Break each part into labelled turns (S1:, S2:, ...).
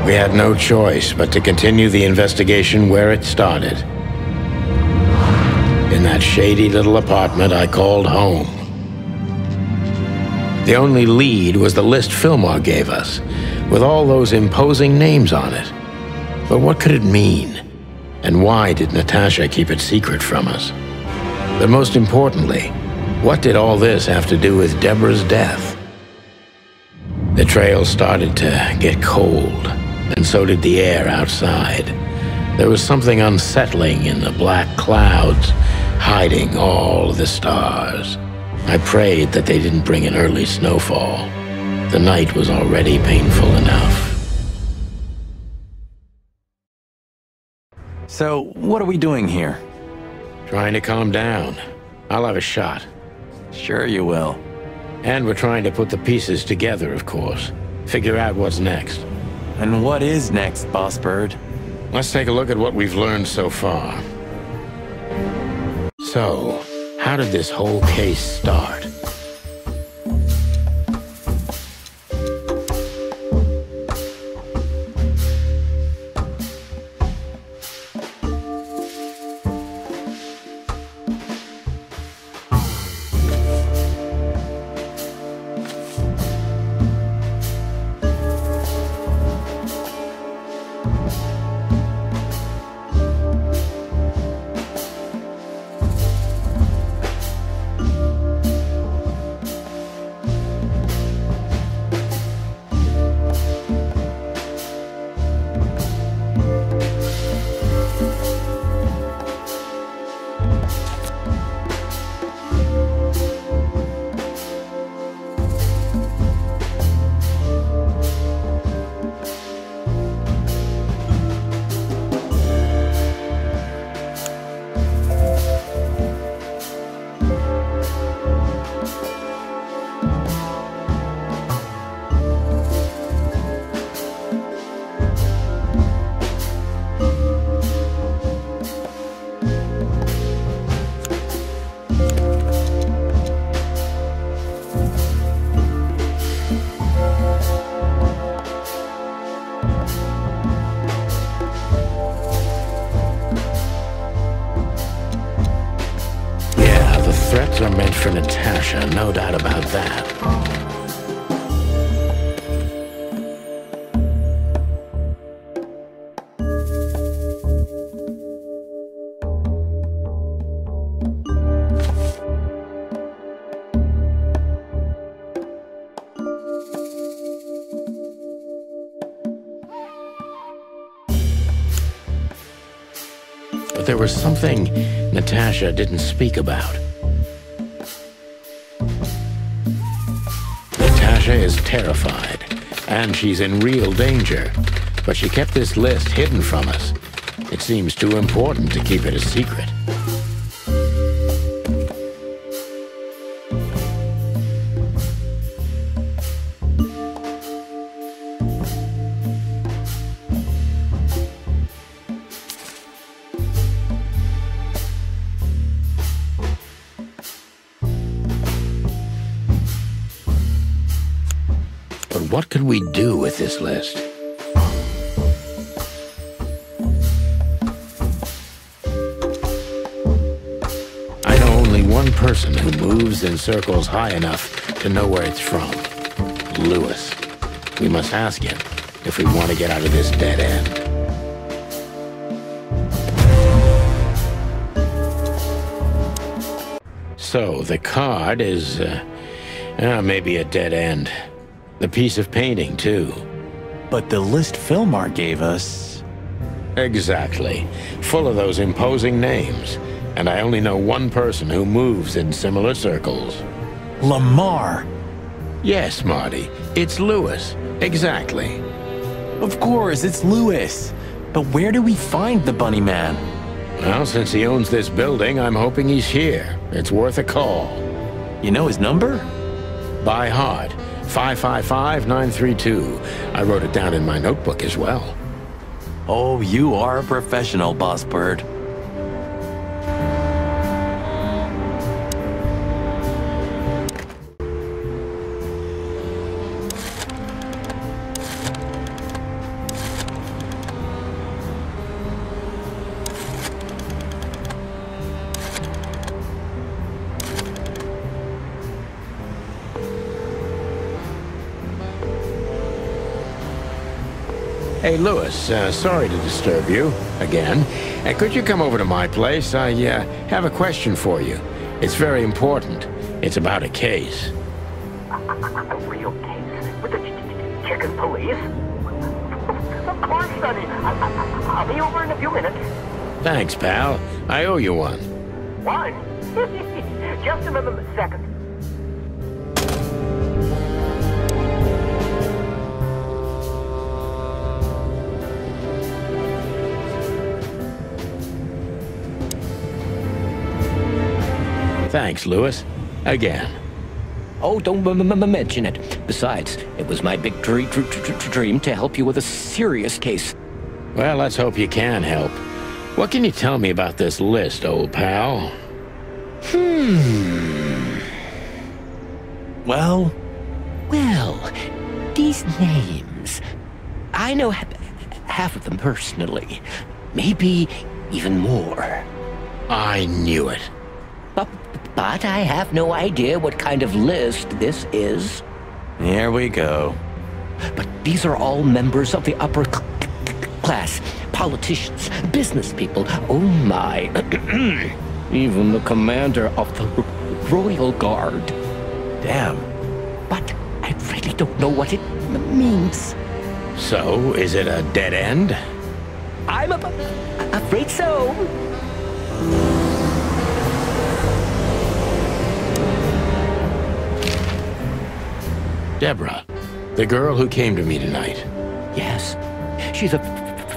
S1: We had no choice but to continue the investigation where it started. In that shady little apartment I called home. The only lead was the list Fillmore gave us, with all those imposing names on it. But what could it mean? And why did Natasha keep it secret from us? But most importantly, what did all this have to do with Deborah's death? The trail started to get cold, and so did the air outside. There was something unsettling in the black clouds, hiding all the stars. I prayed that they didn't bring an early snowfall. The night was already painful enough.
S2: So, what are we doing here?
S1: Trying to calm down. I'll have a shot.
S2: Sure you will.
S1: And we're trying to put the pieces together, of course. Figure out what's next.
S2: And what is next, Boss Bird?
S1: Let's take a look at what we've learned so far. So, how did this whole case start? Threats are meant for Natasha, no doubt about that. But there was something Natasha didn't speak about. Natasha is terrified, and she's in real danger. But she kept this list hidden from us. It seems too important to keep it a secret. But what could we do with this list? I know only one person who moves in circles high enough to know where it's from. Lewis. We must ask him if we want to get out of this dead end. So, the card is, maybe a dead end. The piece of painting, too.
S2: But the list Fillmore gave us...
S1: Exactly. Full of those imposing names. And I only know one person who moves in similar circles.
S2: Lamar!
S1: Yes, Marty. It's Lewis. Exactly.
S2: Of course, it's Lewis. But where do we find the Bunny Man?
S1: Well, since he owns this building, I'm hoping he's here. It's worth a call.
S2: You know his number?
S1: By heart. 555-932. I wrote it down in my notebook as well.
S2: Oh, you are a professional, Boss Bird.
S1: Hey, Lewis, sorry to disturb you again. Could you come over to my place? I have a question for you. It's very important. It's about a case.
S3: A real case? With the chicken police? Of course, Sonny. I'll be over in a few minutes.
S1: Thanks, pal. I owe you one.
S3: One? Just a second.
S1: Thanks, Lewis. Again.
S4: Oh, don't mention it. Besides, it was my big dream to help you with a serious case.
S1: Well, let's hope you can help. What can you tell me about this list, old pal?
S4: Well, these names. I know half of them personally. Maybe even more.
S1: I knew it.
S4: But I have no idea what kind of list this is.
S2: Here we go.
S4: But these are all members of the upper class. Politicians, business people. Oh my. Even the commander of the Royal Guard.
S2: Damn.
S4: But I really don't know what it means.
S1: So, is it a dead end?
S4: I'm afraid so.
S1: Deborah, the girl who came to me tonight.
S4: Yes, she's a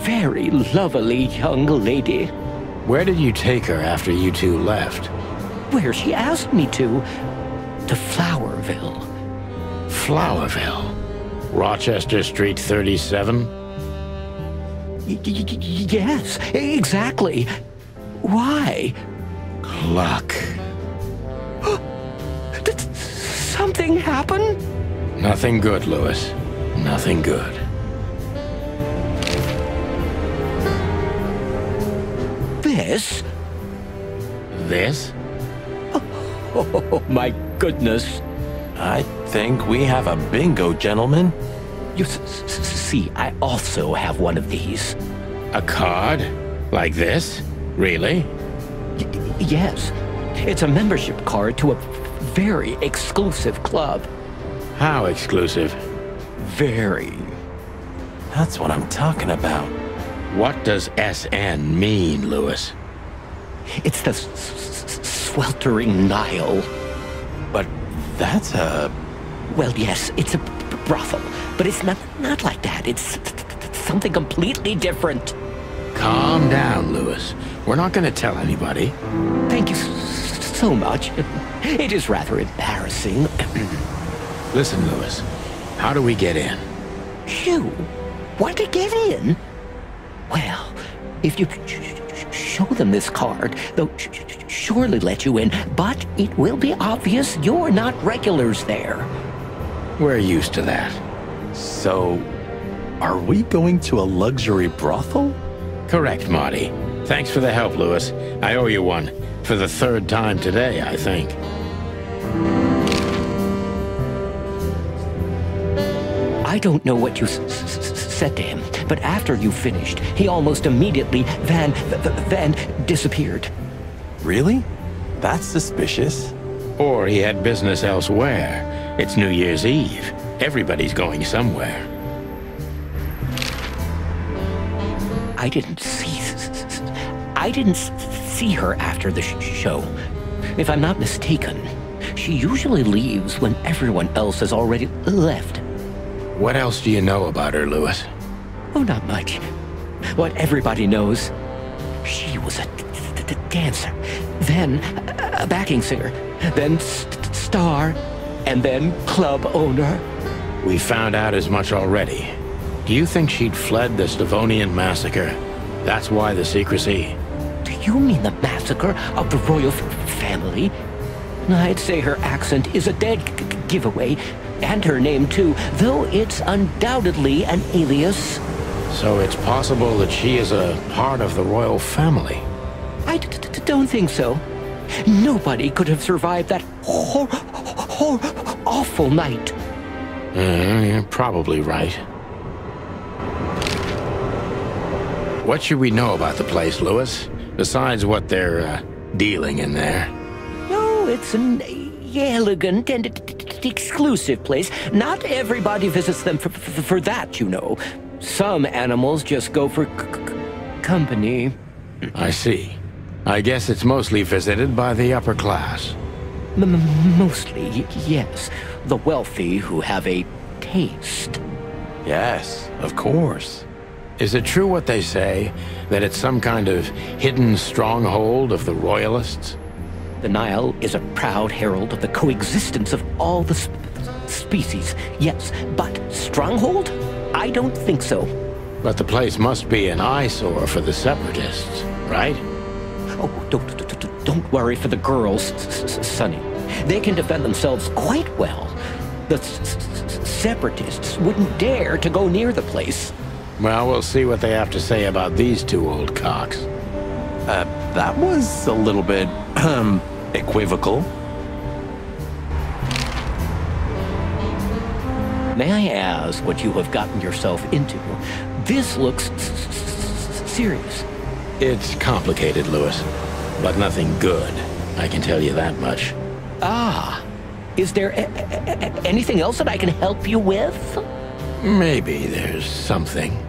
S4: very lovely young lady.
S1: Where did you take her after you two left?
S4: Where she asked me to Flowerville.
S1: Flowerville? Rochester Street 37?
S4: Yes, exactly. Why?
S1: Luck.
S4: Did something happen?
S1: Nothing good, Lewis. Nothing good.
S4: This?
S1: This?
S4: Oh, my goodness.
S2: I think we have a bingo, gentlemen.
S4: You see, I also have one of these.
S1: A card? Like this? Really?
S4: Yes. It's a membership card to a very exclusive club.
S1: How exclusive?
S4: Very.
S2: That's what I'm talking about.
S1: What does SN mean, Lewis?
S4: It's the sweltering Nile.
S2: But that's a...
S4: Well, yes, it's a brothel, but it's not like that. It's something completely different.
S1: Calm down, Lewis. We're not going to tell anybody.
S4: Thank you so much. It is rather embarrassing.
S1: Listen, Lewis, how do we get in?
S4: You want to get in? Well, if you show them this card, they'll surely let you in, but it will be obvious you're not regulars there.
S1: We're used to that.
S2: So, are we going to a luxury brothel?
S1: Correct, Marty. Thanks for the help, Lewis. I owe you one. For the third time today, I think.
S4: I don't know what you said to him, but after you finished, he almost immediately van disappeared.
S2: Really? That's suspicious.
S1: Or he had business elsewhere. It's New Year's Eve. Everybody's going somewhere.
S4: I didn't see her after the show. If I'm not mistaken, she usually leaves when everyone else has already left.
S1: What else do you know about her, Lewis?
S4: Oh, not much. What everybody knows. She was a dancer, then a backing singer, then star, and then club owner.
S1: We found out as much already. Do you think she'd fled the Stavonian massacre? That's why the secrecy?
S4: Do you mean the massacre of the royal family? I'd say her accent is a dead giveaway, and her name too, though it's undoubtedly an alias.
S1: So it's possible that she is a part of the royal family?
S4: I don't think so. Nobody could have survived that awful night.
S1: You're probably right. What should we know about the place, Lewis? Besides what they're dealing in there?
S4: Oh, it's an elegant and exclusive place. Not everybody visits them for that, you know. Some animals just go for company.
S1: I see. I guess it's mostly visited by the upper class.
S4: Mostly, yes. The wealthy who have a taste.
S2: Yes, of course.
S1: Is it true what they say, that it's some kind of hidden stronghold of the royalists?
S4: The Nile is a proud herald of the coexistence of all the species, yes, but stronghold? I don't think so.
S1: But the place must be an eyesore for the separatists, right?
S4: Oh, don't worry for the girls, Sonny. They can defend themselves quite well. The separatists wouldn't dare to go near the place.
S1: Well, we'll see what they have to say about these two old cocks.
S2: That was a little bit, equivocal.
S4: May I ask what you have gotten yourself into? This looks serious.
S1: It's complicated, Lewis, but nothing good. I can tell you that much.
S4: Ah, is there anything else that I can help you with?
S1: Maybe there's something.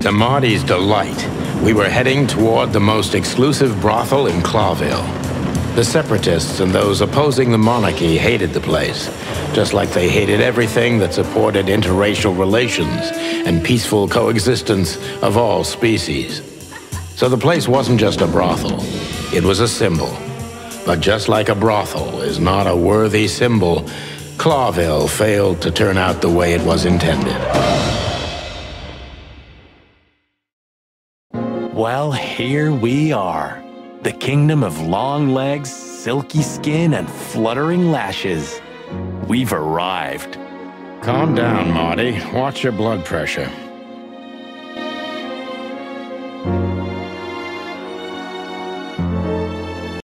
S1: To Marty's delight, we were heading toward the most exclusive brothel in Clawville. The separatists and those opposing the monarchy hated the place, just like they hated everything that supported interracial relations and peaceful coexistence of all species. So the place wasn't just a brothel, it was a symbol. But just like a brothel is not a worthy symbol, Clawville failed to turn out the way it was intended.
S2: Well, here we are. The kingdom of long legs, silky skin, and fluttering lashes. We've arrived.
S1: Calm down, Marty. Watch your blood pressure.